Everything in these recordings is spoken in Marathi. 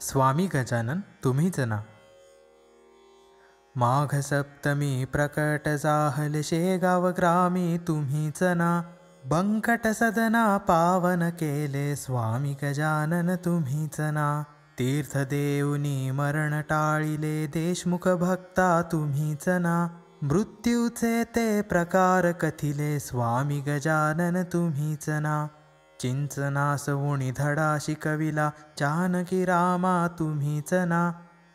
स्वामी गजानन तुम्हीच ना. माघ सप्तमी प्रकट जाहल शेगाव ग्रामी तुम्हीच ना. बंकट सदना पावन केले स्वामी गजानन तुम्हीच ना. तीर्थदेवनी मरण टाळिले देशमुख भक्ता तुम्हीच ना. मृत्यूचे ते प्रकार कथिले स्वामी गजानन तुम्हीच ना. चिंचनास उणी धडा शिकविला जानकी रामा तुम्हीच ना.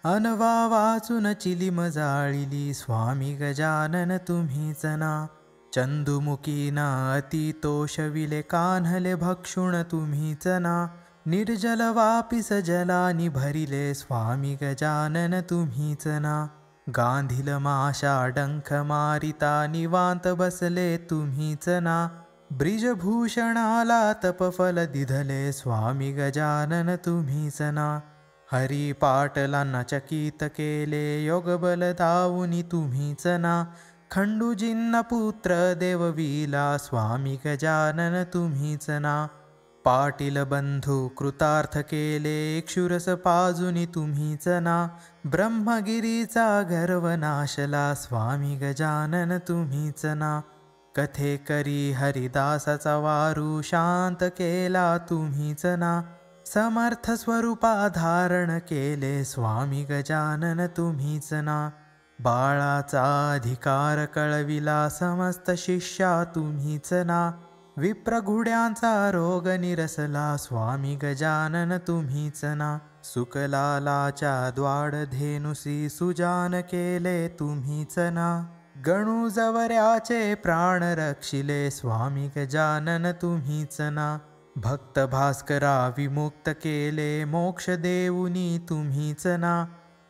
अनवा वाचून चिलीम जाळिली स्वामी गजानन तुम्हीच ना. चंदुमुखीना अति तोषविले कान्हले भक्षुण तुम्हीच ना. निर्जल वापिस जलानी भरिले स्वामी गजानन तुम्हीच ना. गांधील माशा डंख मारिता निवांत बसले तुम्हीच ना. ब्रिजभूषणाला तपफल दिधले स्वामी गजानन तुम्हीच ना. हरी पाटलांना चकित केले योगबल दावुनी तुम्हीच ना. खंडूजींना पुत्र देवविला स्वामी गजानन तुम्हीच ना. पाटील बंधू कृतार्थ केले क्षुरस पाजुनी तुम्हीच ना. ब्रह्मगिरीचा गर्व नाशला स्वामी गजानन तुम्हीच ना. कथे करी हरिदासाचा वारू शांत केला तुम्हीच ना. समर्थ स्वरूपा धारण केले स्वामी गजानन तुम्हीच ना. बाळाचा अधिकार कळविला समस्त शिष्या तुम्हीच ना. विप्रघुड्यांचा रोग निरसला स्वामी गजानन तुम्हीच ना. सुकलालाच्या द्वाड धेनुसी सुजान केले तुम्हीच ना. गणू जवऱ्याचे प्राण रक्षिले स्वामी गजानन तुम्हीच ना. भक्त भास्करा विमुक्त केले मोक्ष देऊनी तुम्हीच ना.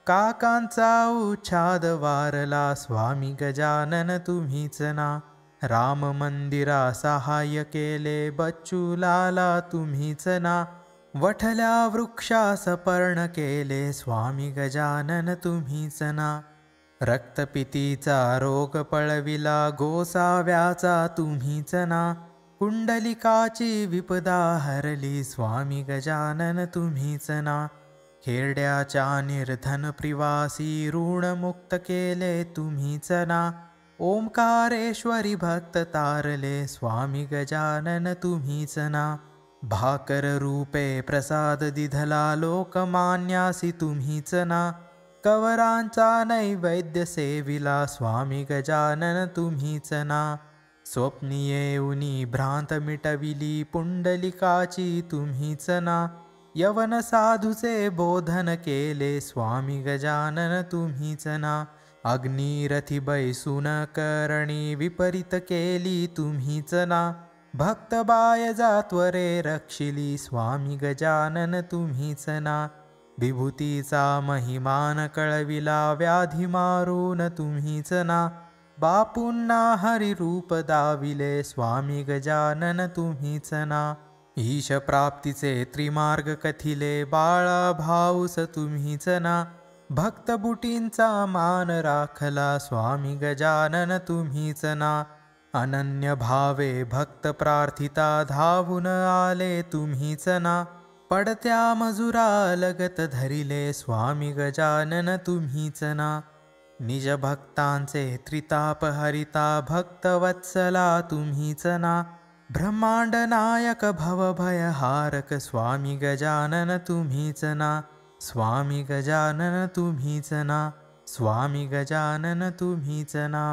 काकांचा उच्छाद वारला स्वामी गजानन तुम्हीच ना. राम मंदिरा सहाय्य केले बच्चूलाला तुम्हीच ना. वठल्या वृक्षास पर्ण केले स्वामी गजानन तुम्हीच ना. रक्तपितीचा रोग पळविला गोसाव्याचा तुम्हीच ना. कुंडलिकाची विपदा हरली स्वामी गजानन तुम्हीच ना. खेरड्याच्या निर्धन प्रिवासी ऋणमुक्त केले तुम्हीच ना. ओंकारेश्वरी भक्त तारले स्वामी गजानन तुम्हीच ना. भाकर रूपे प्रसाद दिधला लोकमान्यासी तुम्हीच ना. कवरांचा नैवेद्य सेविला स्वामी गजानन तुम्हीच ना. स्वप्नी येऊनी भ्रांत मिटविली पुंडलिकाची तुम्हीच ना. यवन साधूचे बोधन केले स्वामी गजानन तुम्हीच ना. अग्निरथी बैसून करणी विपरीत केली तुम्हीच ना. भक्त बायजा त्वरे रक्षिली स्वामी गजानन तुम्हीच ना. विभूतीचा महिमान कळविला व्याधी मारून तुम्हीच ना. बापूंना हरिरूप दाविले स्वामी गजानन तुम्हीच ना. ईश प्राप्तीचे त्रिमार्ग कथिले बाळा भाऊस तुम्हीच ना. भक्तबुटींचा मान राखला स्वामी गजानन तुम्हीच ना. अनन्य भावे भक्त प्रार्थिता धावून आले तुम्हीच ना. पडत्या मजुरा लगत धरिले स्वामी गजानन तुम्हीच ना. निज भक्तांचे त्रिताप हरिता भक्तवत्सला तुम्हीच ना. ब्रह्मांड नायक भवभयहारक स्वामी गजानन तुम्हीच ना. स्वामी गजानन तुम्हीच ना. स्वामी गजानन तुम्हीच ना.